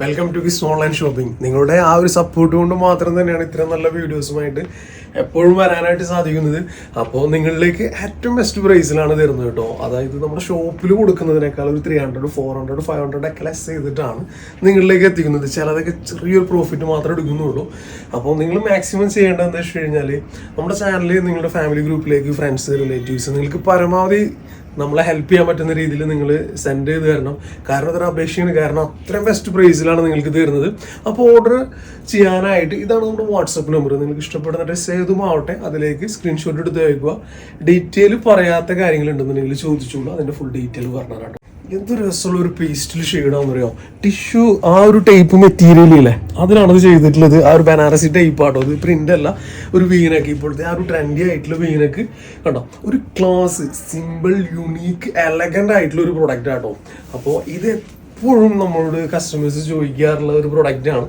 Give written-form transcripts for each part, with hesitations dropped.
Welcome to kiss online shopping. നിങ്ങളുടെ ആ ഒരു സപ്പോർട്ട് കൊണ്ട് മാത്രം തന്നെയാണ് ഇത്രയും നല്ല വീഡിയോസുമായിട്ട് എപ്പോഴും വരാനായിട്ട് സാധിക്കുന്നത്. അപ്പോൾ നിങ്ങളിലേക്ക് ഏറ്റവും ബെസ്റ്റ് പ്രൈസിലാണ് തരുന്നത് കേട്ടോ. അതായത് നമ്മുടെ ഷോപ്പിൽ കൊടുക്കുന്നതിനേക്കാൾ ഒരു 300, 400, 500 ഒക്കെ ലെസ് ചെയ്തിട്ടാണ് നിങ്ങളിലേക്ക് എത്തിക്കുന്നത്. ചിലതൊക്കെ ചെറിയൊരു പ്രോഫിറ്റ് മാത്രമേ എടുക്കുന്നുള്ളൂ. അപ്പോൾ നിങ്ങൾ മാക്സിമം ചെയ്യേണ്ടത് എന്താ വെച്ച് കഴിഞ്ഞാൽ നമ്മുടെ ചാനലിൽ നിങ്ങളുടെ ഫാമിലി ഗ്രൂപ്പിലേക്ക്, ഫ്രണ്ട്സ്, റിലേറ്റീവ്സ്, നിങ്ങൾക്ക് പരമാവധി നമ്മളെ ഹെൽപ്പ് ചെയ്യാൻ പറ്റുന്ന രീതിയിൽ നിങ്ങൾ സെൻഡ് ചെയ്ത് തരണം. കാരണം അതൊരു അപേക്ഷയാണ്. കാരണം അത്രയും ബെസ്റ്റ് പ്രൈസിലാണ് നിങ്ങൾക്ക് തരുന്നത്. അപ്പോൾ ഓർഡർ ചെയ്യാനായിട്ട് ഇതാണ് നമ്മുടെ വാട്സപ്പ് നമ്പർ. നിങ്ങൾക്ക് ഇഷ്ടപ്പെടുന്ന ഡ്രസ്സ് ഏതുമാവട്ടെ അതിലേക്ക് സ്ക്രീൻഷോട്ട് എടുത്ത് വയ്ക്കുക. ഡീറ്റെയിൽ പറയാത്ത കാര്യങ്ങളുണ്ടെന്നുണ്ടെങ്കിൽ ചോദിച്ചോളൂ, അതിൻ്റെ ഫുൾ ഡീറ്റെയിൽ പറഞ്ഞുതരാം. എന്തൊരു രസമുള്ള ഒരു പേസ്റ്റിൽ ഷെയ്ഡാന്ന് പറയാം. ടിഷ്യൂ ആ ഒരു ടൈപ്പ് മെറ്റീരിയൽ ഇല്ലേ, അതിലാണത് ചെയ്തിട്ടുള്ളത്. ആ ഒരു ബനാറസി ടൈപ്പ് ആട്ടോ, ഇത് പ്രിന്റ് അല്ല. ഒരു വീനക്ക്, ഇപ്പോഴത്തെ ആ ഒരു ട്രെൻഡി ആയിട്ടുള്ള വീനക്ക് കണ്ടോ, ഒരു ക്ലാസ്, സിമ്പിൾ, യുണീക്ക്, എലഗന്റ് ആയിട്ടുള്ള ഒരു പ്രൊഡക്റ്റ് ആട്ടോ. അപ്പോൾ ഇത് എപ്പോഴും നമ്മളോട് കസ്റ്റമേഴ്സ് ചോദിക്കാറുള്ള ഒരു പ്രൊഡക്റ്റ് ആണ്.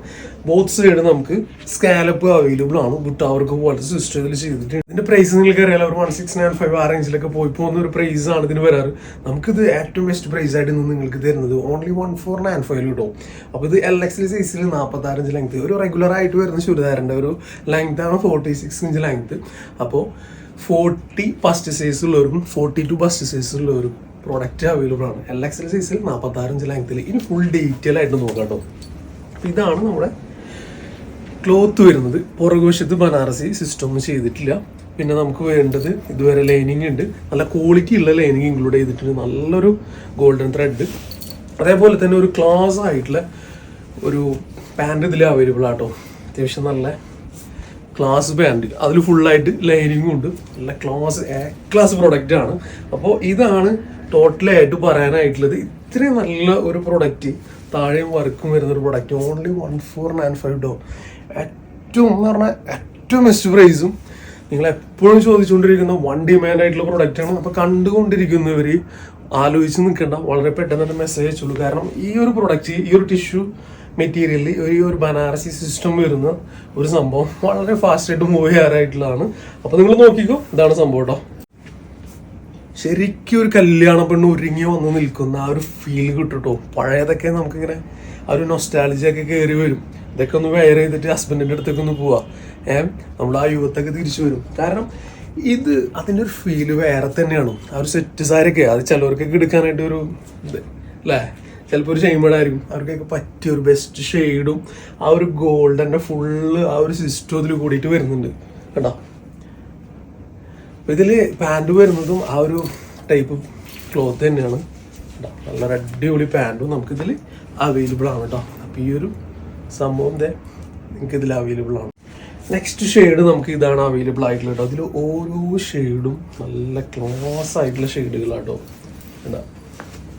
ബോത്ത് സൈഡ് നമുക്ക് സ്കാലപ്പ് അവൈലബിൾ ആണ്. ബുട്ടാവർക്ക് പോലത്തെ സിസ്റ്റത്തിൽ ചെയ്തിട്ട് ഇതിന്റെ പ്രൈസ് നിങ്ങൾക്ക് അറിയാലോ, ഒരു 1695 ആ റേഞ്ചിലൊക്കെ പോയി പോകുന്ന ഒരു പ്രൈസ് ആണ് ഇതിന് വരാറ്. നമുക്കിത് ഏറ്റവും ബെസ്റ്റ് പ്രൈസ് ആയിട്ട് നിങ്ങൾക്ക് തരുന്നത് ഓൺലി 1495 കിട്ടും. അപ്പോൾ ഇത് LXL സൈസിൽ 46 ഇഞ്ച് ലെങ്ത്, ഒരു റെഗുലർ ആയിട്ട് വരുന്ന ചുരിദാറിന്റെ ഒരു ലെങ്ത് ആണ് 46 ഇഞ്ച് ലെങ്ത്. അപ്പോൾ 40 ഫസ്റ്റ് സൈസ് ഉള്ളവർക്കും 42 ഫസ്റ്റ് സൈസ് ഉള്ളവർക്കും പ്രോഡക്റ്റ് അവൈലബിൾ ആണ്. LXL സൈസിൽ 46 ഇഞ്ച് ലെങ്ത്തിൽ. ഇനി ഫുൾ ഡീറ്റെയിൽ ആയിട്ട് നോക്കാം കേട്ടോ. ഇതാണ് നമ്മുടെ ക്ലോത്ത് വരുന്നത്. പുറകുവശത്ത് ബനാറസി സിസ്റ്റം ഒന്നും ചെയ്തിട്ടില്ല. പിന്നെ നമുക്ക് വേണ്ടത് ഇതുവരെ ലൈനിങ് ഉണ്ട്. നല്ല ക്വാളിറ്റി ഉള്ള ലൈനിങ് ഇൻക്ലൂഡ് ചെയ്തിട്ടുണ്ട്. നല്ലൊരു ഗോൾഡൻ ത്രെഡ്, അതേപോലെ തന്നെ ഒരു ക്ലാസ് ആയിട്ടുള്ള ഒരു പാൻറ് ഇതിൽ അവൈലബിൾ ആട്ടോ. അത്യാവശ്യം നല്ല ക്ലാസ് പാൻറ്, അതിൽ ഫുള്ളായിട്ട് ലൈനിങ്ങും ഉണ്ട്. നല്ല ക്ലാസ് പ്രൊഡക്റ്റ് ആണ്. അപ്പോൾ ഇതാണ് ടോട്ടലായിട്ട് പറയാനായിട്ടുള്ളത്. ഇത്രയും നല്ല ഒരു പ്രൊഡക്റ്റ്, താഴെയും വർക്കും വരുന്ന ഒരു പ്രൊഡക്റ്റ് ഓൺലി 1495 ഏറ്റവും എന്ന് പറഞ്ഞാൽ ഏറ്റവും ബെസ്റ്റ് പ്രൈസും. നിങ്ങൾ എപ്പോഴും ചോദിച്ചുകൊണ്ടിരിക്കുന്ന വൺ ഡിമാൻഡ് ആയിട്ടുള്ള പ്രൊഡക്റ്റാണ്. അപ്പോൾ കണ്ടുകൊണ്ടിരിക്കുന്നവർ ആലോചിച്ച് നിൽക്കേണ്ട, വളരെ പെട്ടെന്ന് തന്നെ മെസ്സേജ് അയച്ചുള്ളൂ. കാരണം ഈ ഒരു പ്രൊഡക്റ്റ്, ഈ ഒരു ടിഷ്യൂ മെറ്റീരിയലിൽ ഈ ഒരു ബനാറസി സിസ്റ്റം വരുന്ന ഒരു സംഭവം വളരെ ഫാസ്റ്റായിട്ട് മൂവ് ചെയ്യാറായിട്ടുള്ളതാണ്. അപ്പോൾ നിങ്ങൾ നോക്കിക്കോ, ഇതാണ് സംഭവം കേട്ടോ. ശരിക്കും ഒരു കല്യാണ പെണ്ണ് ഒരുങ്ങി വന്ന് നിൽക്കുന്ന ആ ഒരു ഫീൽ കിട്ടും കേട്ടോ. പഴയതൊക്കെ നമുക്കിങ്ങനെ ആ ഒരു നൊസ്റ്റാൾജിയൊക്കെ കയറി വരും. ഇതൊക്കെ ഒന്ന് വെയർ ചെയ്തിട്ട് ഹസ്ബൻഡിൻ്റെ അടുത്തേക്ക് ഒന്ന് പോവാം, നമ്മൾ ആ യുവത്തൊക്കെ തിരിച്ചു വരും. കാരണം ഇത് അതിൻ്റെ ഒരു ഫീല് വേറെ തന്നെയാണ്. ആ ഒരു സെറ്റ് സാരൊക്കെ അത് ചിലവർക്കൊക്കെ എടുക്കാനായിട്ട് ഒരു ഇത് അല്ലേ, ചിലപ്പോൾ ഒരു ഷെയ്മേഡായിരിക്കും, അവർക്കൊക്കെ പറ്റിയ ഒരു ബെസ്റ്റ് ഷെയ്ഡും ആ ഒരു ഗോൾഡൻ്റെ ഫുള്ള് ആ ഒരു സിസ്റ്റം അതിൽ കൂടിയിട്ട് വരുന്നുണ്ട് കേട്ടോ. അപ്പോൾ ഇതിൽ പാൻറ് വരുന്നതും ആ ഒരു ടൈപ്പ് ക്ലോത്ത് തന്നെയാണ് കേട്ടോ. നല്ലൊരു അടിപൊളി പാൻറ്റും നമുക്കിതിൽ അവൈലബിൾ ആണ് കേട്ടോ. അപ്പോൾ ഈ ഒരു സംഭവം നിങ്ങൾക്കിതിൽ അവൈലബിൾ ആണ്. നെക്സ്റ്റ് ഷെയ്ഡ് നമുക്ക് ഇതാണ് അവൈലബിൾ ആയിട്ടുള്ളത് കേട്ടോ. അതിൽ ഓരോ ഷെയ്ഡും നല്ല ക്ലോസ് ആയിട്ടുള്ള ഷെയ്ഡുകളാട്ടോ. കേട്ടോ,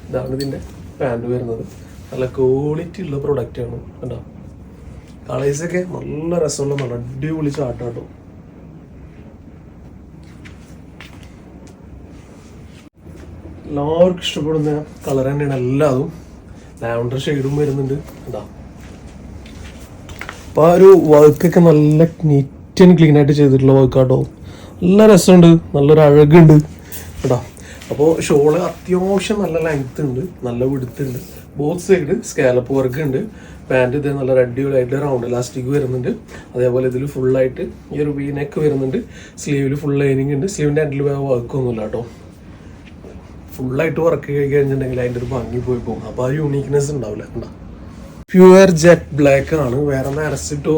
ഇതാണ് ഇതിൻ്റെ പാൻറ് വരുന്നത്. നല്ല ക്വാളിറ്റി ഉള്ള പ്രൊഡക്റ്റാണ് കേട്ടോ. കളേഴ്സൊക്കെ നല്ല രസമുള്ള നല്ല അടിപൊളി ചാട്ടാട്ടോ. എല്ലാവർക്കും ഇഷ്ടപ്പെടുന്ന കളർ തന്നെയാണ് എല്ലാതും. ലാവൻഡർ ഷെയ്ഡും വരുന്നുണ്ട് കേട്ടോ. അപ്പോൾ ആ ഒരു വർക്കൊക്കെ നല്ല നീറ്റ് ആൻഡ് ക്ലീൻ ആയിട്ട് ചെയ്തിട്ടുള്ള വർക്കാട്ടോ. നല്ല രസമുണ്ട്, നല്ലൊരു അഴകുണ്ട് കേട്ടോ. അപ്പോൾ ഷോള് അത്യാവശ്യം നല്ല ലെങ്ത് ഉണ്ട്, നല്ല വിടുത്തുണ്ട്. ബോത്ത് സൈഡ് സ്കാലപ്പ് വർക്ക് ഉണ്ട്. പാൻറ് ഇത് നല്ല അടിപൊളിയായിട്ട് റൗണ്ട് ഇലാസ്റ്റിക് വരുന്നുണ്ട്. അതേപോലെ ഇതിൽ ഫുള്ളായിട്ട് ഈ ഒരു വി നെക്ക് വരുന്നുണ്ട്. സ്ലീവിൽ ഫുൾ ലൈനിങ് ഉണ്ട്. സ്ലീവിൻ്റെ എൻഡിൽ വർക്കൊന്നുമില്ല കേട്ടോ. ഫുള്ളായിട്ട് വർക്ക് കഴിഞ്ഞിട്ടുണ്ടെങ്കിൽ അതിൻ്റെ ഒരു ഭംഗി പോയി പോകും. അപ്പോൾ ആ യൂണീക്നെസ് ഉണ്ടാവില്ല കേട്ടോ. പ്യുവർ ജെറ്റ് ബ്ലാക്ക് ആണ്. വേറെ നരച്ചിട്ടോ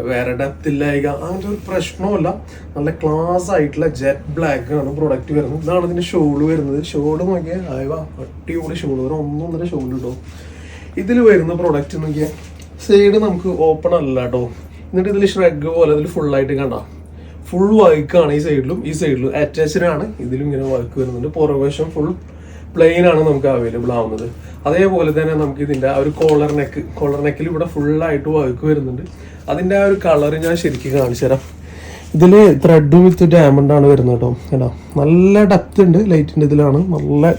വേറെ ഡെപ്ത് ഇല്ലായിക അങ്ങനത്തെ ഒരു പ്രശ്നവുമില്ല. നല്ല ക്ലാസ് ആയിട്ടുള്ള ജെറ്റ് ബ്ലാക്ക് ആണ് പ്രൊഡക്റ്റ് വരുന്നത്. ഇതാണ് ഇതിൻ്റെ ഷോള് വരുന്നത്. ഷോള് നോക്കിയാൽ അടിപൊളി ഷോള്, ഒരു 1.5 ഷോള് കേട്ടോ. ഇതിൽ വരുന്ന പ്രൊഡക്റ്റ് നോക്കിയാൽ സൈഡ് നമുക്ക് ഓപ്പൺ അല്ല കേട്ടോ. എന്നിട്ട് ഇതിൽ ഷ്രഗ് പോലെ ഇതിൽ ഫുള്ളായിട്ട് കണ്ട ഫുൾ വർക്കാണ്. ഈ സൈഡിലും അറ്റാച്ച്ഡ് ആണ്. ഇതിലും ഇങ്ങനെ വർക്ക് വരുന്നുണ്ട്. പുറവശം ഫുൾ പ്ലെയിൻ ആണ് നമുക്ക് അവൈലബിൾ ആവുന്നത്. അതേപോലെ തന്നെ നമുക്ക് ഇതിൻ്റെ ആ ഒരു കോളർ നെക്കിൽ ഇവിടെ ഫുള്ളായിട്ട് വർക്ക് വരുന്നുണ്ട്. അതിൻ്റെ ആ ഒരു കളർ ഞാൻ ശരിക്കും കാണിച്ചു തരാം. ഇതിൽ ത്രെഡ് വിത്ത് ഡയമണ്ട് ആണ് വരുന്നത് കേട്ടോ. കേട്ടോ, നല്ല ഡെപ്ത് ഉണ്ട് ലൈറ്റിൻ്റെ ഇതിലാണ്. നല്ല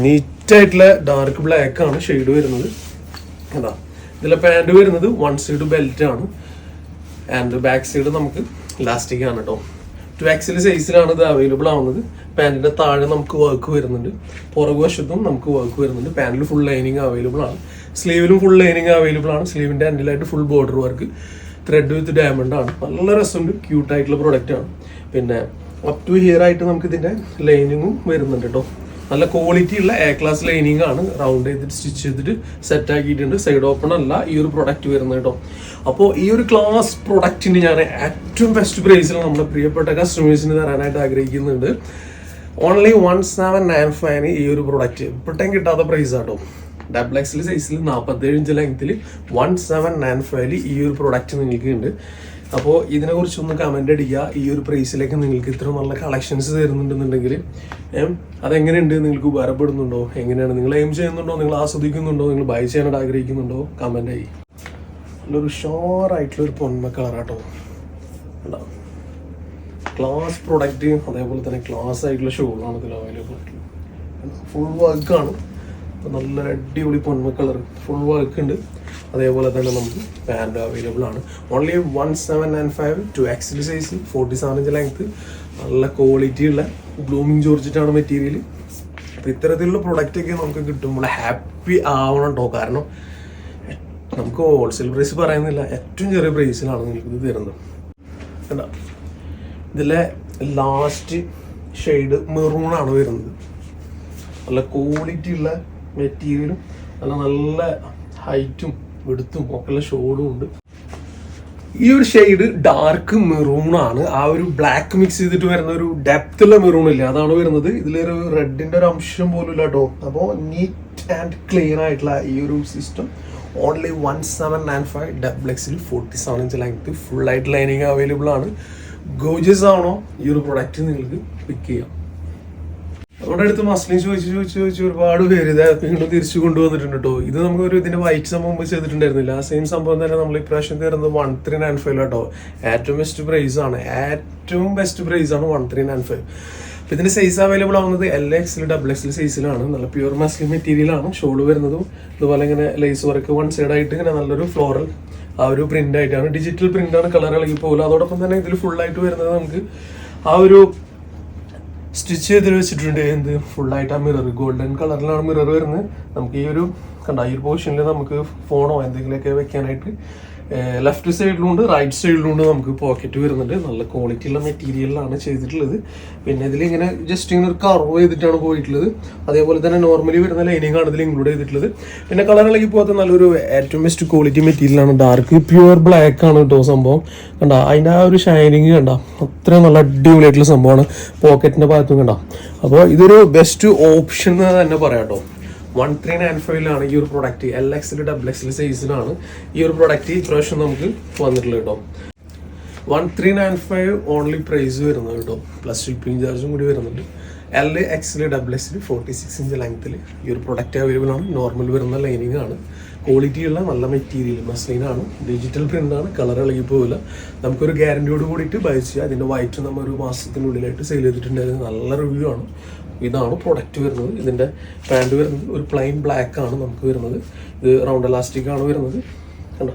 നീറ്റായിട്ടുള്ള ഡാർക്ക് ബ്ലാക്ക് ആണ് ഷെയ്ഡ് വരുന്നത് കേട്ടോ. ഇതിലെ പാൻറ് വരുന്നത് 1 സൈഡ് ബെൽറ്റ് ആണ്. ആൻഡ് ബാക്ക് സൈഡ് നമുക്ക് ഇലാസ്റ്റിക് ആണ് കേട്ടോ. 2XL സൈസിലാണ് ഇത് അവൈലബിൾ ആവുന്നത്. പാൻറ്റിന്റെ താഴെ നമുക്ക് വർക്ക് വരുന്നുണ്ട്, പുറകുവശത്തും നമുക്ക് വർക്ക് വരുന്നുണ്ട്. പാൻറ്റിൽ ഫുൾ ലൈനിങ് അവൈലബിൾ ആണ്. സ്ലീവിലും ഫുൾ ലൈനിങ് അവൈലബിൾ ആണ്. സ്ലീവിൻ്റെ എൻഡിലായിട്ട് full border work, thread with diamond ആണ്. നല്ല രസമുണ്ട്, ക്യൂട്ടായിട്ടുള്ള പ്രൊഡക്റ്റ് ആണ്. പിന്നെ അപ് ടു ഹിയർ ആയിട്ട് നമുക്ക് ഇതിൻ്റെ ലൈനിങ്ങും വരുന്നുണ്ട് കേട്ടോ. നല്ല ക്വാളിറ്റി ഉള്ള എ ക്ലാസ് ലൈനിങ് ആണ്. റൗണ്ട് ചെയ്തിട്ട് സ്റ്റിച്ച് ചെയ്തിട്ട് സെറ്റ് ആക്കിയിട്ടുണ്ട്. സൈഡ് ഓപ്പൺ അല്ല ഈ ഒരു പ്രൊഡക്റ്റ് വരുന്നത് കേട്ടോ. അപ്പോൾ ഈ ഒരു ക്ലാസ് പ്രൊഡക്റ്റിന് ഞാൻ ഏറ്റവും ബെസ്റ്റ് പ്രൈസിൽ നമ്മുടെ പ്രിയപ്പെട്ട കസ്റ്റമേഴ്സിന് തരാനായിട്ട് ആഗ്രഹിക്കുന്നുണ്ട്. ഓൺലി 1795 ഈ ഒരു പ്രൊഡക്റ്റ് ഇപ്പോഴത്തേം കിട്ടാത്ത പ്രൈസ് ആട്ടോ. XXL സൈസിൽ 47 ഇഞ്ച് ലെങ്ത്തിൽ 1795 ഈ ഒരു പ്രൊഡക്റ്റ് നിങ്ങൾക്ക് ഉണ്ട്. അപ്പോൾ ഇതിനെക്കുറിച്ചൊന്ന് കമൻ്റ് അടിക്കുക. ഈ ഒരു പ്രൈസിലേക്ക് നിങ്ങൾക്ക് ഇത്ര നല്ല കളക്ഷൻസ് തരുന്നുണ്ടെന്നുണ്ടെങ്കിൽ അതെങ്ങനെയുണ്ട്, നിങ്ങൾക്ക് ഉപകാരപ്പെടുന്നുണ്ടോ, എങ്ങനെയാണ് നിങ്ങൾ എയിം ചെയ്യുന്നുണ്ടോ, നിങ്ങൾ ആസ്വദിക്കുന്നുണ്ടോ, നിങ്ങൾ ബൈ ചെയ്യാനായിട്ട് ആഗ്രഹിക്കുന്നുണ്ടോ, കമൻ്റ് ആയി. നല്ലൊരു ഷോറായിട്ടുള്ളൊരു പൊന്മ കളറാട്ടോ. ഉണ്ടാവും ക്ലാസ് പ്രൊഡക്റ്റ്, അതേപോലെ തന്നെ ക്ലാസ് ആയിട്ടുള്ള ഷോളാണ് ഇതിൽ അവൈലബിൾ ആയിട്ടുള്ളത്. ഫുൾ വർക്കാണ്. അപ്പോൾ നല്ലൊരു അടിപൊളി പൊന്മ കളർ ഫുൾ വർക്ക് ഉണ്ട്. അതേപോലെ തന്നെ നമുക്ക് പാൻറ് അവൈലബിൾ ആണ്. Only 1795 2XL size 47 inch length. നല്ല ക്വാളിറ്റി ഉള്ള ബ്ലൂമിങ് ജോർജറ്റാണ് മെറ്റീരിയൽ. അപ്പോൾ ഇത്തരത്തിലുള്ള പ്രൊഡക്റ്റൊക്കെ നമുക്ക് കിട്ടുമ്പോൾ ഹാപ്പി ആവണം കേട്ടോ. കാരണം നമുക്ക് ഹോൾസെയിൽ പ്രൈസ് പറയുന്നില്ല, ഏറ്റവും ചെറിയ പ്രൈസിലാണ് നിങ്ങൾക്കിത് തരുന്നത്. കണ്ടോ, ഇതിലെ ലാസ്റ്റ് ഷെയ്ഡ് മെറൂണാണ് വരുന്നത്. നല്ല ക്വാളിറ്റി ഉള്ള മെറ്റീരിയലും നല്ല ഹൈറ്റും വിടുത്തും ഒക്കെയുള്ള ഷോളും ഉണ്ട്. ഈ ഒരു ഷെയ്ഡ് ഡാർക്ക് മെറൂണാണ്. ആ ഒരു ബ്ലാക്ക് മിക്സ് ചെയ്തിട്ട് വരുന്ന ഒരു ഡെപ്തുള്ള മെറൂൺ ഇല്ല, അതാണ് വരുന്നത്. ഇതിലൊരു റെഡിന്റെ ഒരു അംശം പോലും ഇല്ല കേട്ടോ. അപ്പോൾ നീറ്റ് ആൻഡ് ക്ലീൻ ആയിട്ടുള്ള ഈ ഒരു system only 1795 XXL 47 inch length. Full ആയിട്ട് ലൈനിങ് അവൈലബിൾ ആണ്. ഗോർജിയസ് ആണോ ഈ ഒരു പ്രൊഡക്റ്റ് നിങ്ങൾക്ക് പിക്ക് ചെയ്യാം. നമ്മുടെ അടുത്ത് മസ്ലിൻ ചോദിച്ച് ഒരുപാട് പേര് ഇത് വീണ്ടും തിരിച്ചു കൊണ്ടുവന്നിട്ടുണ്ട് കേട്ടോ. ഇത് നമുക്ക് ഇതിന്റെ വൈറ്റ് സംഭവം ചെയ്തിട്ടുണ്ടായിരുന്നില്ല. ആ സെയിം സംഭവം തന്നെ നമ്മൾ ഇപ്രാവശ്യം തരുന്നത് 1395 കേട്ടോ. ഏറ്റവും ബെസ്റ്റ് പ്രൈസ് ആണ് 1395. അപ്പോൾ ഇതിന്റെ സൈസ് അവൈലബിൾ ആവുന്നത് LXL XXL സൈസിലാണ്. നല്ല പ്യൂർ മസ്ലിൻ മെറ്റീരിയൽ ആണ്. ഷോള് വരുന്നതും ഇതുപോലെ ഇങ്ങനെ ലേസ് വർക്ക് വൺ സൈഡ് ആയിട്ട് ഇങ്ങനെ നല്ലൊരു ഫ്ലോറൽ ആ ഒരു പ്രിന്റ് ആയിട്ടാണ്. ഡിജിറ്റൽ പ്രിന്റ് ആണ്, കളർ ഇളകി പോകില്ല. അതോടൊപ്പം തന്നെ ഇതിൽ ഫുൾ ആയിട്ട് വരുന്നത് നമുക്ക് ആ ഒരു സ്റ്റിച്ച് ചെയ്ത് വെച്ചിട്ടുണ്ട്. എന്ത് ഫുള്ളായിട്ട് ആ മിറർ ഗോൾഡൻ കളറിലാണ് മിറർ വരുന്നത്. നമുക്ക് ഈ ഒരു കണ്ട ഈ ഒരു പോർഷനിൽ നമുക്ക് ഫോണോ എന്തെങ്കിലുമൊക്കെ വെക്കാനായിട്ട് ലെഫ്റ്റ് സൈഡിലുണ്ട് റൈറ്റ് സൈഡിലുണ്ട് നമുക്ക് പോക്കറ്റ് വരുന്നുണ്ട്. നല്ല ക്വാളിറ്റി ഉള്ള മെറ്റീരിയലാണ് ചെയ്തിട്ടുള്ളത്. പിന്നെ ഇതിൽ ഇങ്ങനെ ജസ്റ്റ് ഇങ്ങനെ ഒരു കർവ് ചെയ്തിട്ടാണ് പോയിട്ടുള്ളത്. അതേപോലെ തന്നെ നോർമലി വരുന്ന ലൈനിങ് ആണ് ഇതിൽ ഇൻക്ലൂഡ് ചെയ്തിട്ടുള്ളത്. പിന്നെ കളർ ഇളകി പോകാത്ത നല്ലൊരു ഏറ്റവും ബെസ്റ്റ് ക്വാളിറ്റി മെറ്റീരിയലാണ്. ഡാർക്ക് പ്യുവർ ബ്ലാക്ക് ആണ് കേട്ടോ സംഭവം. കണ്ട അതിൻ്റെ ആ ഒരു ഷൈനിങ് കണ്ട അത്രയും നല്ല അടിപൊളിയായിട്ടുള്ള സംഭവമാണ്. പോക്കറ്റിൻ്റെ ഭാഗത്തും കണ്ട. അപ്പോൾ ഇതൊരു ബെസ്റ്റ് ഓപ്ഷൻ എന്ന് തന്നെ പറയാം കേട്ടോ. 1395 ഈ ഒരു പ്രൊഡക്റ്റ്. LXL XXL സൈസിലാണ് ഈ ഒരു പ്രൊഡക്റ്റ് ഇപ്രാവശ്യം നമുക്ക് വന്നിട്ടുള്ളത് കേട്ടോ. 1395 ഓൺലി പ്രൈസ് വരുന്നത് കേട്ടോ. പ്ലസ് ഷിപ്പിംഗ് ചാർജും കൂടി വരുന്നുണ്ട്. LXL XXL 46 ഇഞ്ച് ലെങ്ത്തിൽ ഈ ഒരു പ്രൊഡക്റ്റ് അവൈലബിൾ ആണ്. നോർമൽ വരുന്ന ലൈനിങ് ആണ്. ക്വാളിറ്റിയുള്ള നല്ല മെറ്റീരിയൽ മസ്ലിനാണ്. ഡിജിറ്റൽ പ്രിന്റ് ആണ്, കളർ ഇളകി പോകില്ല. നമുക്കൊരു ഗ്യാരണ്ടിയോട് കൂടിയിട്ട് ബൈ ചെയ്യാം. അതിൻ്റെ വൈറ്റ് നമ്മൾ ഒരു മാസത്തിനുള്ളിലായിട്ട് സെയിൽ ചെയ്തിട്ടുണ്ടായിരുന്നു. നല്ല റിവ്യൂ ആണ്. ഇതാണ് പ്രൊഡക്റ്റ് വരുന്നത്. ഇതിൻ്റെ പാൻറ് വരുന്നത് ഒരു പ്ലെയിൻ ബ്ലാക്ക് ആണ് നമുക്ക് വരുന്നത്. ഇത് റൗണ്ട് എലാസ്റ്റിക് ആണ് വരുന്നത്. കണ്ടോ,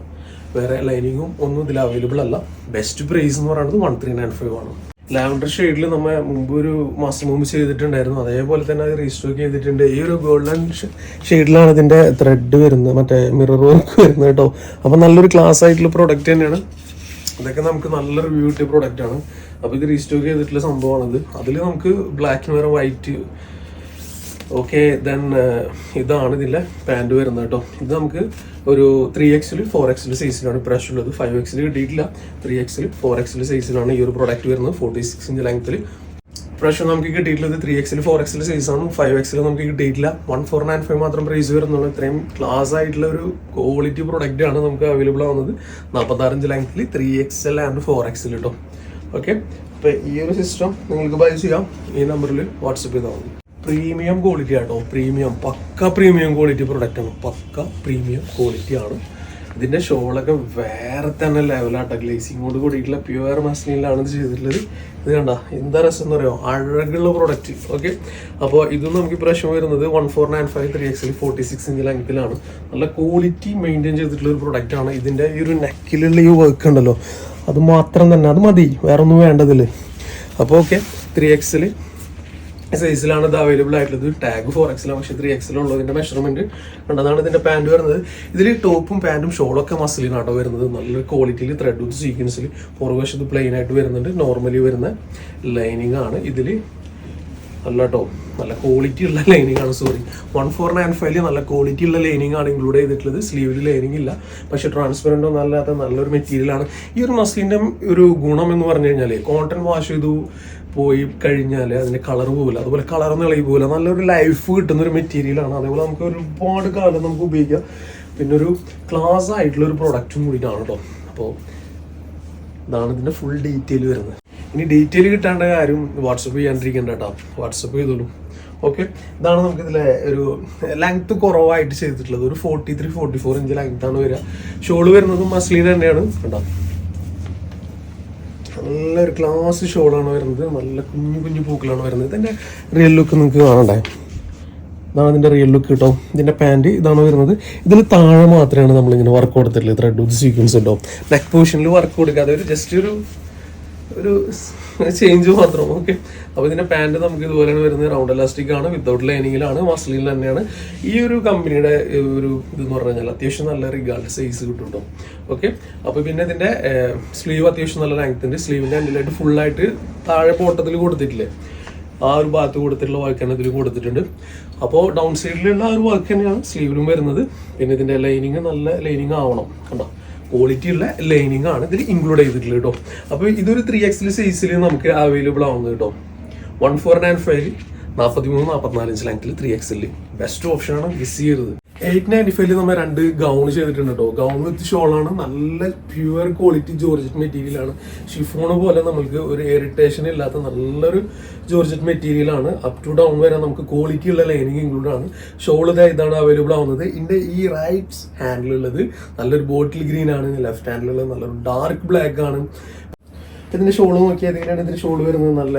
വേറെ ലൈനിങ്ങും ഒന്നും ഇതിൽ അവൈലബിൾ അല്ല. ബെസ്റ്റ് പ്രൈസ് എന്ന് പറയുന്നത് 1395 ആണ്. ലാവൻഡർ ഷെയ്ഡിൽ നമ്മൾ മുമ്പ് ഒരു മാസം മുമ്പ് ചെയ്തിട്ടുണ്ടായിരുന്നു. അതേപോലെ തന്നെ അത് റീസ്റ്റോക്ക് ചെയ്തിട്ടുണ്ട്. ഈ ഒരു ഗോൾഡൻ ഷെയ്ഡിലാണ് ഇതിൻ്റെ ത്രെഡ് വരുന്നത്, മറ്റേ മിറർ വർക്ക് വരുന്നത് കേട്ടോ. അപ്പോൾ നല്ലൊരു ക്ലാസ് ആയിട്ടുള്ള പ്രൊഡക്റ്റ് തന്നെയാണ്. ഇതൊക്കെ നമുക്ക് നല്ല റിവ്യൂ കിട്ടിയ പ്രൊഡക്റ്റ് ആണ്. അപ്പോൾ ഇത് റീസ്റ്റോക്ക് ചെയ്തിട്ടുള്ള സംഭവമാണിത്. അതിൽ നമുക്ക് ബ്ലാക്കിന് വേറെ വൈറ്റ് ഓക്കെ. ദെൻ ഇതാണ് ഇതിൻ്റെ പാൻറ് വരുന്നത് കേട്ടോ. ഇത് നമുക്ക് ഒരു 3XL 4XL സൈസിലാണ് ഇപ്രാവശ്യം ഉള്ളത്. 5XL കിട്ടിയിട്ടില്ല. 3XL 4XL സൈസിലാണ് ഈ ഒരു പ്രൊഡക്റ്റ് വരുന്നത്. 46 ഇഞ്ച് ലെങ്ത്തിൽ ഇപ്രാവശ്യം നമുക്ക് കിട്ടിയിട്ടുള്ളത് 3XL 4XL സൈസാണ്. 5XL നമുക്ക് കിട്ടിയിട്ടില്ല. 1495 മാത്രം പ്രൈസ് വരുന്നുള്ളൂ. ഇത്രയും ക്ലാസ് ആയിട്ടുള്ള ഒരു ക്വാളിറ്റി പ്രൊഡക്റ്റ് ആണ് നമുക്ക് അവൈലബിൾ ആവുന്നത്. 46 ഇഞ്ച് ലെങ്ത്തിൽ 3XL ആൻഡ് 4XL കേട്ടോ. ഓക്കെ, അപ്പോൾ ഈ ഒരു സിസ്റ്റം നിങ്ങൾക്ക് ബൈ ചെയ്യാം. ഈ നമ്പറിൽ വാട്സപ്പ് ചെയ്താൽ മതി. പ്രീമിയം ക്വാളിറ്റി ആട്ടോ. പക്ക പ്രീമിയം ക്വാളിറ്റി പ്രൊഡക്റ്റ് ആണ്. പക്ക പ്രീമിയം ക്വാളിറ്റി ആണ്. ഇതിൻ്റെ ഷോളൊക്കെ വേറെ തന്നെ ലെവലാട്ടോ. ഗ്ലേസിങ്ങോട് കൂടിയിട്ടുള്ള പ്യുവർ മസ്ലിനിലാണ് ഇത് ചെയ്തിട്ടുള്ളത്. ഇത് കണ്ട എന്താ രസം എന്ന് പറയുമോ, അഴകുള്ള പ്രൊഡക്റ്റ്. ഓക്കെ, അപ്പോൾ ഇതും നമുക്ക് ഇപ്രാവശ്യം വരുന്നത് 1495 3XL 46 ഇഞ്ച് ലെങ്ത്തിലാണ്. നല്ല ക്വാളിറ്റി മെയിൻറ്റെയിൻ ചെയ്തിട്ടുള്ള ഒരു പ്രൊഡക്റ്റ് ആണ്. ഇതിൻ്റെ ഈ ഒരു നെക്കിലുള്ള ഈ വർക്ക് ഉണ്ടല്ലോ, അത് മാത്രം തന്നെ അത് മതി, വേറെ ഒന്നും വേണ്ടതില്ല. അപ്പോൾ ഓക്കെ, 3XL സൈസിലാണ് ഇത് അവൈലബിൾ ആയിട്ടുള്ളത്. ടാഗ് 4XL പക്ഷേ 3XL ഉള്ളതിന്റെ മെഷർമെന്റ് കണ്ടതാണ് ഇതിന്റെ പാന്റ് വരുന്നത്. ഇതിൽ ടോപ്പും പാന്റും ഷോളൊക്കെ മസിലിനാട്ടോ വരുന്നത്. നല്ലൊരു ക്വാളിറ്റിയിൽ ത്രെഡ് വിത്ത് സീക്വൻസിൽ പുറകുവശത്ത് പ്ലെയിൻ ആയിട്ട് വരുന്നുണ്ട്. നോർമലി വരുന്ന ലൈനിങ് ആണ് ഇതിൽ. നല്ല കേട്ടോ, നല്ല ക്വാളിറ്റി ഉള്ള ലൈനിങ് ആണ്. സോറി, 1495 നല്ല ക്വാളിറ്റി ഉള്ള ലൈനിങ് ആണ് ഇൻക്ലൂഡ് ചെയ്തിട്ടുള്ളത്. സ്ലീവിൽ ലൈനിങ് ഇല്ല, പക്ഷെ ട്രാൻസ്പെറൻ്റ് ഒന്നും അല്ലാത്ത നല്ലൊരു മെറ്റീരിയലാണ്. ഈ ഒരു മസ്ലിൻ്റെ ഒരു ഗുണം എന്ന് പറഞ്ഞു കഴിഞ്ഞാൽ കോട്ടൺ വാഷ് ചെയ്തു പോയി കഴിഞ്ഞാൽ അതിൻ്റെ കളർ പോകില്ല, അതുപോലെ കളറൊന്നും ഇളകി പോകില്ല. നല്ലൊരു ലൈഫ് കിട്ടുന്നൊരു മെറ്റീരിയലാണ്. അതേപോലെ നമുക്ക് ഒരുപാട് കാലം നമുക്ക് ഉപയോഗിക്കാം. പിന്നെ ഒരു ക്ലാസ് ആയിട്ടുള്ള ഒരു പ്രൊഡക്റ്റും കൂടിയിട്ടാണ് കേട്ടോ. അപ്പോൾ ഇതാണ് ഇതിൻ്റെ ഫുൾ ഡീറ്റെയിൽ വരുന്നത്. ഇനി ഡീറ്റെയിൽ കിട്ടാണ്ട് ആരും വാട്സപ്പ് ചെയ്യാണ്ടിരിക്കേണ്ട കേട്ടോ, വാട്സപ്പ് ചെയ്തോളൂ. ഓക്കെ, ഇതാണ് നമുക്ക് ഇതിലെ ഒരു ലെങ്ത് കുറവായിട്ട് ചെയ്തിട്ടുള്ളത്. ഒരു 43-44 ഇഞ്ച് ലെങ്ത്താണ് വരിക. ഷോള് വരുന്നത് മസ്ലിൻ തന്നെയാണ് കേട്ടോ. നല്ലൊരു ക്ലാസ് ഷോളാണ് വരുന്നത്. നല്ല കുഞ്ഞു കുഞ്ഞു പൂക്കളാണ് വരുന്നത്. ഇതിൻ്റെ റിയൽ ലുക്ക് നിങ്ങൾക്ക് കാണണ്ടേ? ഇതാണ് ഇതിൻ്റെ റിയൽ ലുക്ക് കേട്ടോ. ഇതിൻ്റെ പാൻറ് ഇതാണ് വരുന്നത്. ഇതിന് താഴെ മാത്രമാണ് നമ്മളിങ്ങനെ വർക്ക് കൊടുത്തിട്ടുള്ളത്. ത്രെഡ് വിത്ത് സീക്വൻസ് ഉണ്ടോ. നെക്ക് പോർഷനിൽ വർക്ക് കൊടുക്കാതെ ഒരു ജസ്റ്റ് ഒരു ചേഞ്ച് മാത്രം. ഓക്കെ, അപ്പോൾ ഇതിൻ്റെ പാൻറ് നമുക്ക് ഇതുപോലെയാണ് വരുന്നത്. റൗണ്ട് എലാസ്റ്റിക് ആണ്, വിത്തൗട്ട് ലൈനിങ്ങിലാണ്, മസ്ലിൻ തന്നെയാണ്. ഈ ഒരു കമ്പനിയുടെ ഒരു ഇതെന്ന് പറഞ്ഞു കഴിഞ്ഞാൽ അത്യാവശ്യം നല്ല റിഗാൾഡ് സൈസ് കിട്ടും കേട്ടോ. ഓക്കെ, അപ്പോൾ പിന്നെ ഇതിൻ്റെ സ്ലീവ് അത്യാവശ്യം നല്ല ലെങ്ത് ഉണ്ട്. സ്ലീവിൻ്റെ അണ്ടിലായിട്ട് ഫുള്ളായിട്ട് താഴെ പോട്ടത്തിൽ കൊടുത്തിട്ടില്ലേ, ആ ഒരു ഭാഗത്ത് കൊടുത്തിട്ടുള്ള വർക്ക് തന്നെ ഇതിൽ കൊടുത്തിട്ടുണ്ട്. അപ്പോൾ ഡൗൺ സൈഡിലുള്ള ആ ഒരു വർക്ക് തന്നെയാണ് സ്ലീവിലും വരുന്നത്. പിന്നെ ഇതിൻ്റെ ലൈനിങ് നല്ല ലൈനിങ് ആവണം കണ്ടോ. ക്വാളിറ്റി ഉള്ള ലൈനിങ് ആണ് ഇതിൽ ഇൻക്ലൂഡ് ചെയ്തിട്ടുള്ളത് കേട്ടോ. അപ്പോൾ ഇതൊരു 3XL സൈസിൽ നമുക്ക് അവൈലബിൾ ആവുന്നത് കേട്ടോ. 1495 43-44 ഇഞ്ച് ലെങ്ത്തിൽ 3XL ബെസ്റ്റ് ഓപ്ഷനാണ്, മിസ് ചെയ്യരുത്. 895 നമ്മൾ 2 ഗൗൺ ചെയ്തിട്ടുണ്ട് കേട്ടോ. ഗൗൺ വിത്ത് ഷോളാണ്. നല്ല പ്യുവർ ക്വാളിറ്റി ജോർജറ്റ് മെറ്റീരിയലാണ്. ഷിഫോൺ പോലെ നമുക്ക് ഒരു ഇറിറ്റേഷൻ ഇല്ലാത്ത നല്ലൊരു ജോർജറ്റ് മെറ്റീരിയലാണ്. അപ് ടു ഡൗൺ വരെ നമുക്ക് ക്വാളിറ്റി ഉള്ള ലൈനിങ് ഇൻക്ലൂഡ് ആണ്. ഷോൾ ഇതാണ് അവൈലബിൾ ആവുന്നത്. ഇതിൻ്റെ ഈ റൈറ്റ് ഹാൻഡിലുള്ളത് നല്ലൊരു ബോട്ടിൽ ഗ്രീൻ ആണ്. ലെഫ്റ്റ് ഹാൻഡിലുള്ളത് നല്ലൊരു ഡാർക്ക് ബ്ലാക്ക് ആണ്. ഇതിൻ്റെ ഷോൾ നോക്കിയാൽ ഇതിനാണ് ഇതിൻ്റെ ഷോൾ വരുന്നത്. നല്ല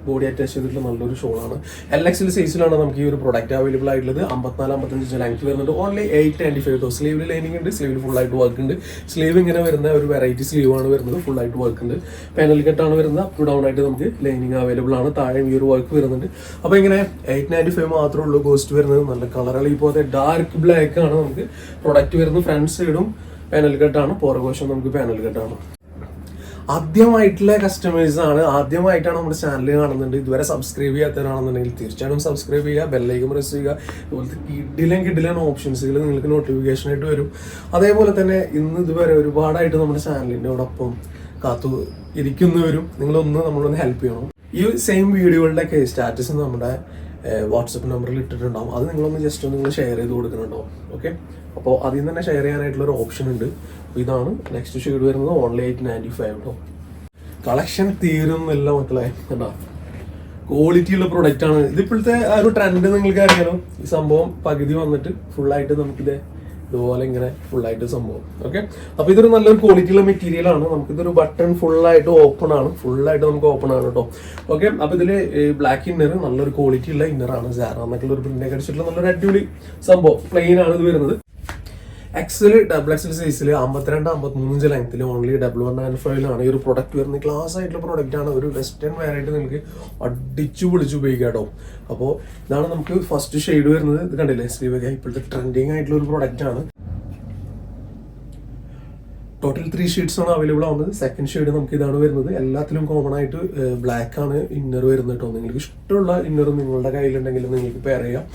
ബോഡി അറ്റാച്ച് ചെയ്തിട്ടുള്ള നല്ലൊരു ഷോളാണ്. LXL സൈസിലാണ് നമുക്ക് ഈ ഒരു പ്രൊഡക്റ്റ് അവൈലബിൾ ആയിട്ടുള്ളത്. 54-55 ലെങ്ത് വരുന്നുണ്ട്. ഓൺലി 895 സ്ലീവിൽ ലൈനിങ് ഉണ്ട്. സ്ലീവിൽ ഫുള്ളായിട്ട് വർക്ക് ഉണ്ട്. സ്ലീവ് ഇങ്ങനെ വരുന്ന ഒരു വെറൈറ്റി സ്ലീവ് ആണ് വരുന്നത്. ഫുള്ളായിട്ട് വർക്ക് ഉണ്ട്. പാനൽ കട്ടാണ് വരുന്നത്. അപ്പ് ടു ഡൗൺ ആയിട്ട് നമുക്ക് ലൈനിങ് അവൈലബിൾ ആണ്. താഴെ ഈ ഒരു വർക്ക് വരുന്നുണ്ട്. അപ്പോൾ ഇങ്ങനെ 895 മാത്രമേ ഉള്ളൂ കോസ്റ്റ് വരുന്നത്. നല്ല കളറുകൾ പോലത്തെ ഡാർക്ക് ബ്ലാക്ക് ആണ് നമുക്ക് പ്രൊഡക്റ്റ് വരുന്നത്. ഫ്രണ്ട് സൈഡും പാനൽ കട്ടാണ്, പുറകുവശം നമുക്ക് പാനൽ കട്ടാണ്. ആദ്യമായിട്ടുള്ള കസ്റ്റമേഴ്സ് ആണ്, ആദ്യമായിട്ടാണ് നമ്മുടെ ചാനൽ കാണുന്നുണ്ട്, ഇതുവരെ സബ്സ്ക്രൈബ് ചെയ്യാത്തവരാണെന്നുണ്ടെങ്കിൽ തീർച്ചയായിട്ടും സബ്സ്ക്രൈബ് ചെയ്യുക, ബെല്ലൈക്കൺ പ്രസ് ചെയ്യുക. ഇതുപോലത്തെ കിടിലൻ ഓപ്ഷൻസുകൾ നിങ്ങൾക്ക് നോട്ടിഫിക്കേഷൻ ആയിട്ട് വരും. അതേപോലെ തന്നെ ഇതുവരെ ഒരുപാടായിട്ട് നമ്മുടെ ചാനലിനോടൊപ്പം കാത്തു ഇരിക്കുന്നവരും നിങ്ങളൊന്ന് നമ്മളൊന്ന് ഹെൽപ്പ് ചെയ്യണം. ഈ സെയിം വീഡിയോകളുടെ സ്റ്റാറ്റസ് നമ്മുടെ വാട്സപ്പ് നമ്പറിൽ ഇട്ടിട്ടുണ്ടാവും. അത് നിങ്ങളൊന്ന് ജസ്റ്റ് ഒന്ന് നിങ്ങൾ ഷെയർ ചെയ്ത് കൊടുക്കുന്നുണ്ടാവും. ഓക്കെ, അപ്പോൾ അതിൽ നിന്ന് തന്നെ ഷെയർ ചെയ്യാനായിട്ടുള്ളൊരു ഓപ്ഷൻ ഉണ്ട്. അപ്പോൾ ഇതാണ് നെക്സ്റ്റ് ഷെയ്ഡ് വരുന്നത്. ഓൺലി 895 കേട്ടോ. കളക്ഷൻ തീരുന്നില്ല മക്കളെ കേട്ടോ. ക്വാളിറ്റി ഉള്ള പ്രൊഡക്റ്റ് ആണ്. ഇതിപ്പോഴത്തെ ആ ഒരു ട്രെൻഡ് നിങ്ങൾക്ക് അറിയാലോ. ഈ സംഭവം പകുതി വന്നിട്ട് ഫുള്ളായിട്ട് നമുക്കിത് ഇതുപോലെ ഇങ്ങനെ ഫുള്ളായിട്ട് സംഭവം. ഓക്കെ, അപ്പോൾ ഇതൊരു നല്ലൊരു ക്വാളിറ്റി ഉള്ള മെറ്റീരിയൽ ആണ്. നമുക്കിതൊരു ബട്ടൺ ഫുള്ളായിട്ട് ഓപ്പൺ ആണ്, ഫുള്ളായിട്ട് നമുക്ക് ഓപ്പൺ ആണ് കേട്ടോ. ഓക്കെ, അപ്പോൾ ഇതിൽ ബ്ലാക്ക് ഇന്നർ നല്ലൊരു ക്വാളിറ്റി ഉള്ള ഇന്നറാണ്. സാറ എന്നൊക്കെയുള്ള ഒരു പ്രിന്റ് അടിച്ചിട്ടുള്ള നല്ലൊരു അടിപൊളി സംഭവം. പ്ലെയിൻ ആണ് ഇത് വരുന്നത്. XL സൈസിൽ 52-53 ഇഞ്ച് ലെങ്ത്തിൽ ഓൺലി 1195 ഈ ഒരു പ്രൊഡക്റ്റ് വരുന്നത്. ക്ലാസ് ആയിട്ടുള്ള പ്രൊഡക്റ്റ് ആണ്. ഒരു വെസ്റ്റേൺ വെയർ ആയിട്ട് നിങ്ങൾക്ക് അടിച്ചു പൊളിച്ച് ഉപയോഗിക്കാം കേട്ടോ. അപ്പോൾ ഇതാണ് നമുക്ക് ഫസ്റ്റ് ഷെയ്ഡ് വരുന്നത്. ഇത് കണ്ടില്ലേ, സ്ലീവ് ഇപ്പോഴത്തെ ട്രെൻഡിങ് ആയിട്ടുള്ള ഒരു പ്രൊഡക്റ്റ് ആണ്. ടോട്ടൽ 3 ഷെയ്ഡ്സ് ആണ് അവൈലബിൾ ആവുന്നത്. സെക്കൻഡ് ഷെയ്ഡ് നമുക്ക് ഇതാണ് വരുന്നത്. എല്ലാത്തിലും കോമൺ ആയിട്ട് ബ്ലാക്ക് ആണ് ഇന്നർ വരുന്നത് കേട്ടോ. നിങ്ങൾക്ക് ഇഷ്ടമുള്ള ഇന്നർ നിങ്ങളുടെ കയ്യിലുണ്ടെങ്കിൽ നിങ്ങൾക്ക് പെയർ ചെയ്യാം.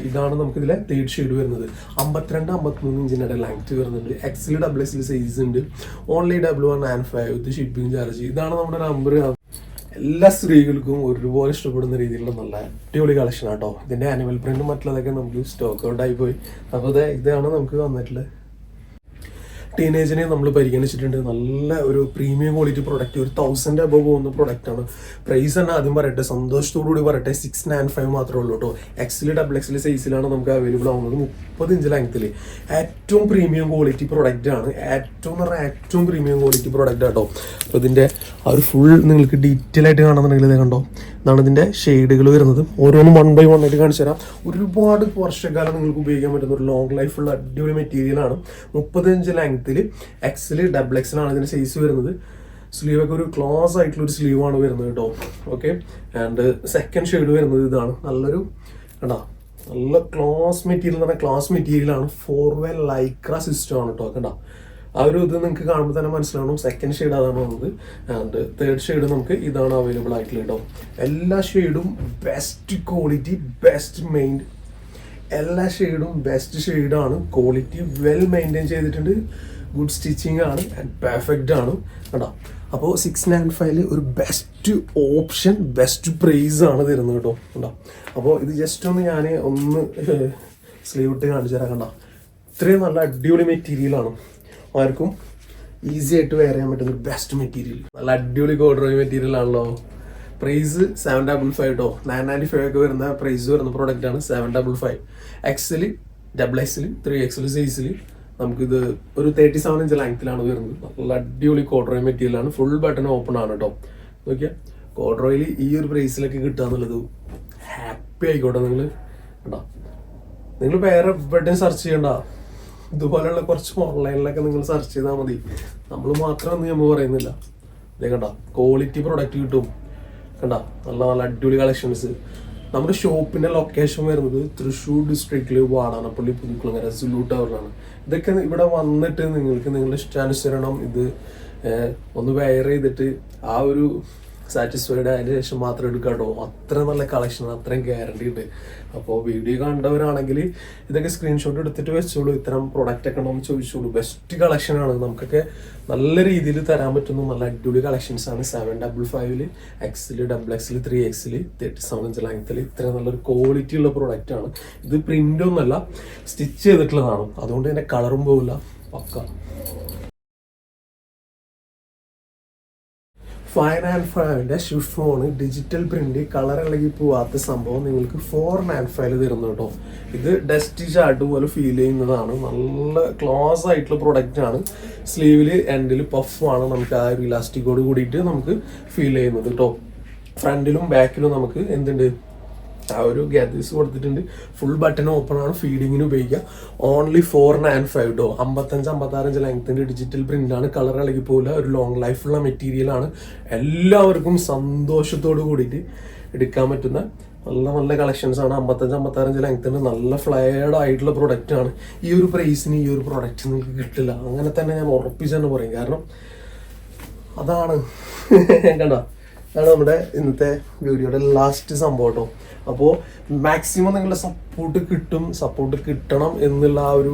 ഇതാണ് നമുക്ക് ഇതിലെ തേർഡ് ഷെയ്ഡ് വരുന്നത്. 52-53 ഇഞ്ചിൻ്റെ ലെങ്ത് വരുന്നുണ്ട്. XL സൈസ് ഉണ്ട്. ഓൺലി 1195 വിത്ത് ഷിപ്പിംഗ് ചാർജ്. ഇതാണ് നമ്മുടെ നമ്പർ. എല്ലാ സ്ത്രീകൾക്കും ഒരുപോലെ ഇഷ്ടപ്പെടുന്ന രീതിയിലുള്ള നല്ല അടിപൊളി കളക്ഷൻ ആട്ടോ. ഇതിൻ്റെ ആനിമൽ പ്രിന്റും മറ്റുള്ളതൊക്കെ നമുക്ക് സ്റ്റോക്ക് ഔട്ട് ആയി പോയി. അപ്പോൾ ഇതാണ് നമുക്ക് വന്നിട്ടുള്ളത്. ടീനേജിനെ നമ്മൾ പരിഗണിച്ചിട്ടുണ്ട്. നല്ല ഒരു പ്രീമിയം ക്വാളിറ്റി പ്രൊഡക്റ്റ്, ഒരു 1000 അബവ് പോകുന്ന പ്രൊഡക്റ്റാണ്. പ്രൈസ് തന്നെ ആദ്യം പറയട്ടെ, സന്തോഷത്തോടുകൂടി പറയട്ടെ, 695 മാത്രമേ ഉള്ളൂ കേട്ടോ. XL സൈസിലാണ് നമുക്ക് അവൈലബിൾ ആവുന്നത്. 30 ഇഞ്ച് ലെങ്ത്തിൽ ഏറ്റവും പ്രീമിയം ക്വാളിറ്റി പ്രൊഡക്റ്റ് ആണ്. ഏറ്റവും പ്രീമിയം ക്വാളിറ്റി പ്രൊഡക്റ്റ് ആട്ടോ. അപ്പോൾ ഇതിൻ്റെ ആ ഒരു ഫുൾ നിങ്ങൾക്ക് ഡീറ്റെയിൽ ആയിട്ട് കാണുന്നുണ്ടെങ്കിൽ ഇത് കണ്ടോ. ഇതാണ് ഇതിൻ്റെ ഷെയ്ഡുകൾ വരുന്നത്. ഓരോന്നും 1 by 1 ആയിട്ട് കാണിച്ചു തരാം. ഒരുപാട് വർഷക്കാലം നിങ്ങൾക്ക് ഉപയോഗിക്കാൻ പറ്റുന്ന ഒരു ലോങ് ലൈഫുള്ള അടിപൊളി മെറ്റീരിയലാണ്. 30 ഇഞ്ച് ലെങ്ത്തിൽ XL ആണ് ഇതിൻ്റെ സൈസ് വരുന്നത്. സ്ലീവൊക്കെ ഒരു ക്ലോസ് ആയിട്ടുള്ള ഒരു സ്ലീവാണ് വരുന്നത് കേട്ടോ. ഓക്കെ, ആൻഡ് സെക്കൻഡ് ഷെയ്ഡ് വരുന്നത് ഇതാണ്. നല്ലൊരു കണ്ടാ നല്ല ക്ലോസ് മെറ്റീരിയൽ എന്ന് പറഞ്ഞാൽ ക്ലാസ് മെറ്റീരിയലാണ്. 4-way ലൈക്ര സിസ്റ്റം ആണ് കേട്ടോ. കണ്ടാ ആ ഒരു ഇത് നിങ്ങൾക്ക് കാണുമ്പോൾ തന്നെ മനസ്സിലാവണം. സെക്കൻഡ് ഷെയ്ഡ് അതാണ് വന്നത്. ആൻഡ് തേർഡ് ഷെയ്ഡ് നമുക്ക് ഇതാണ് അവൈലബിൾ ആയിട്ടുള്ളത് കേട്ടോ. എല്ലാ ഷെയ്ഡും ബെസ്റ്റ് ക്വാളിറ്റി, ബെസ്റ്റ് മെയിൻ, എല്ലാ ഷെയ്ഡും ബെസ്റ്റ് ഷെയ്ഡാണ്. ക്വാളിറ്റി വെൽ മെയിൻറ്റെയിൻ ചെയ്തിട്ടുണ്ട്. ഗുഡ് സ്റ്റിച്ചിങ് ആണ് ആൻഡ് പെർഫെക്റ്റ് ആണ് കേട്ടോ. അപ്പോൾ 695 ഒരു ബെസ്റ്റ് ഓപ്ഷൻ, ബെസ്റ്റ് പ്രൈസ് ആണ് തരുന്നത് കേട്ടോ. കേട്ടോ അപ്പോൾ ഇത് ജസ്റ്റ് ഒന്ന് ഞാൻ ഒന്ന് സ്ലീവ് ഇട്ട് കാണിച്ചു തരാം. കണ്ടോ ഇത്രയും നല്ല അടിപൊളി മെറ്റീരിയലാണ്. ആർക്കും ഈസി ആയിട്ട് വെയർ ചെയ്യാൻ പറ്റുന്ന ബെസ്റ്റ് മെറ്റീരിയൽ, നല്ല അടിപൊളി കോഡ്രോയ് മെറ്റീരിയൽ ആണല്ലോ. പ്രൈസ് 755 കേട്ടോ. 995 ഒക്കെ വരുന്ന പ്രൈസ് വരുന്ന പ്രോഡക്റ്റ് ആണ് 755. XL, XXL, 3XL സൈസിൽ നമുക്കിത് ഒരു 37 ഇഞ്ച് ലെങ്ത്തിലാണ് വരുന്നത്. നല്ല അടിപൊളി കോഡ്രോയ് മെറ്റീരിയൽ ആണ്. ഫുൾ ബട്ടൺ ഓപ്പൺ ആണ് കേട്ടോ. നോക്കിയാൽ കോഡ്രോയിൽ ഈ ഒരു പ്രൈസിലൊക്കെ കിട്ടുക എന്നുള്ളത് ഹാപ്പി ആയിക്കോട്ടെ. നിങ്ങൾ കേട്ടോ, നിങ്ങൾ വേറെ ബട്ടൺ സെർച്ച് ചെയ്യണ്ട. ഇതുപോലെയുള്ള കുറച്ച് ഓൺലൈനിലൊക്കെ നിങ്ങൾ സെർച്ച് ചെയ്താൽ മതി. നമ്മൾ മാത്രമൊന്നും നമ്മൾ പറയുന്നില്ല. ഇതേ കണ്ട ക്വാളിറ്റി പ്രൊഡക്റ്റ് കിട്ടും. കണ്ട നല്ല നല്ല അടിപൊളി കളക്ഷൻസ്. നമ്മുടെ ഷോപ്പിന്റെ ലൊക്കേഷൻ വരുന്നത് തൃശ്ശൂർ ഡിസ്ട്രിക്റ്റിൽ വാടാനപ്പള്ളി പുതുക്കുളങ്ങര സുലു ടവറിലാണ്. ഇതൊക്കെ ഇവിടെ വന്നിട്ട് നിങ്ങൾക്ക് നിങ്ങളുടെ ഇഷ്ടാനുസരണം ഇത് ഒന്ന് വെയർ ചെയ്തിട്ട് ആ ഒരു സാറ്റിസ്ഫൈഡ് ആയതിനു ശേഷം മാത്രം എടുക്കാട്ടോ. അത്ര നല്ല കളക്ഷൻ, അത്രയും ഗ്യാരണ്ടി ഉണ്ട്. അപ്പോൾ വീഡിയോ കണ്ടവരാണെങ്കിൽ ഇതൊക്കെ സ്ക്രീൻഷോട്ട് എടുത്തിട്ട് വെച്ചോളൂ. ഇത്തരം പ്രൊഡക്റ്റ് ഒക്കെ ഉണ്ടോ എന്ന് ചോദിച്ചോളൂ. ബെസ്റ്റ് കളക്ഷനാണ്. നമുക്കൊക്കെ നല്ല രീതിയിൽ തരാൻ പറ്റുന്ന നല്ല അടിപൊളി കളക്ഷൻസ് ആണ്. 755, XL, XXL, 3XL, 37 ഇഞ്ച് ലെങ്ത്തിൽ ഇത്രയും നല്ലൊരു ക്വാളിറ്റി ഉള്ള പ്രൊഡക്റ്റ് ആണ്. ഇത് പ്രിന്റ് ഒന്നല്ല, സ്റ്റിച്ച് ചെയ്തിട്ടുള്ളതാണ്. അതുകൊണ്ട് തന്നെ കളറും പോകില്ല, പക്ക. 595 ഷിഫോണ് ഡിജിറ്റൽ പ്രിന്റ്, കളർ ഇളകി പോവാത്ത സംഭവം നിങ്ങൾക്ക് 495 തരുന്നു കേട്ടോ. ഇത് ഡസ്റ്റി ചാർട്ട് പോലെ ഫീൽ ചെയ്യുന്നതാണ്. നല്ല ക്ലോസ് ആയിട്ടുള്ള പ്രൊഡക്റ്റ് ആണ്. സ്ലീവില് എൻഡിൽ പഫാണ്. നമുക്ക് ആ ഒരു ഇലാസ്റ്റിക്കോട് കൂടിയിട്ട് നമുക്ക് ഫീൽ ചെയ്യുന്നത് കേട്ടോ. ഫ്രണ്ടിലും ബാക്കിലും നമുക്ക് എന്തുണ്ട് ആ ഒരു ഗ്യാദേഴ്സ് കൊടുത്തിട്ടുണ്ട്. ഫുൾ ബട്ടൺ ഓപ്പൺ ആണ്. ഫീഡിങ്ങിന് ഉപയോഗിക്കുക. ഓൺലി 495 കേട്ടോ. 55-56 ഇഞ്ച് ലെങ്ത്തിന്റെ ഡിജിറ്റൽ പ്രിന്റ് ആണ്. കളർ ഇളകി പോകില്ല. ഒരു ലോങ് ലൈഫുള്ള മെറ്റീരിയൽ ആണ്. എല്ലാവർക്കും സന്തോഷത്തോട് കൂടിയിട്ട് എടുക്കാൻ പറ്റുന്ന നല്ല നല്ല കളക്ഷൻസ് ആണ്. 55-56 ഇഞ്ച് ലെങ്ത്തിന്റെ നല്ല ഫ്ലയർഡ് ആയിട്ടുള്ള പ്രൊഡക്റ്റ് ആണ്. ഈ ഒരു പ്രൈസിന് ഈ ഒരു പ്രൊഡക്റ്റ് നിങ്ങൾക്ക് കിട്ടില്ല. അങ്ങനെ തന്നെ ഞാൻ ഉറപ്പിച്ച് തന്നെ പറയും. കാരണം അതാണ് കണ്ടോ, അതാണ് നമ്മുടെ ഇന്നത്തെ വീഡിയോയുടെ ലാസ്റ്റ് സംഭവം കേട്ടോ. അപ്പോൾ മാക്സിമം നിങ്ങളുടെ സപ്പോർട്ട് കിട്ടണം എന്നുള്ള ആ ഒരു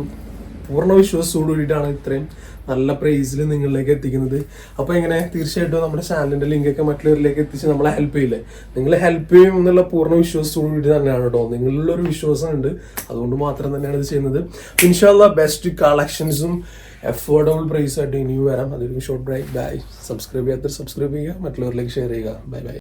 പൂർണ്ണ വിശ്വാസത്തോടു കൂടിയിട്ടാണ് ഇത്രയും നല്ല പ്രൈസിൽ നിങ്ങളിലേക്ക് എത്തിക്കുന്നത്. അപ്പോൾ എങ്ങനെ തീർച്ചയായിട്ടും നമ്മുടെ ചാനലിൻ്റെ ലിങ്കൊക്കെ മറ്റുള്ളവരിലേക്ക് എത്തിച്ച് നമ്മളെ ഹെൽപ്പ് ചെയ്യില്ലേ. നിങ്ങൾ ഹെൽപ്പ് ചെയ്യും എന്നുള്ള പൂർണ്ണ വിശ്വാസത്തോടു കൂടി തന്നെയാണ് കേട്ടോ. നിങ്ങളിലൊരു വിശ്വാസം ഉണ്ട്, അതുകൊണ്ട് മാത്രം തന്നെയാണ് ഇത് ചെയ്യുന്നത്. ഇൻഷാല്ലാ ബെസ്റ്റ് കളക്ഷൻസും അഫോർഡബിൾ പ്രൈസ് ആയിട്ട് ഇനിയും വരാം. അതൊരു ഷോർട്ട് ബ്രേക്ക്. ബൈ. സബ്സ്ക്രൈബ് ചെയ്യാത്തവർ സബ്സ്ക്രൈബ് ചെയ്യുക, മറ്റുള്ളവരിലേക്ക് ഷെയർ ചെയ്യുക. Bye bye.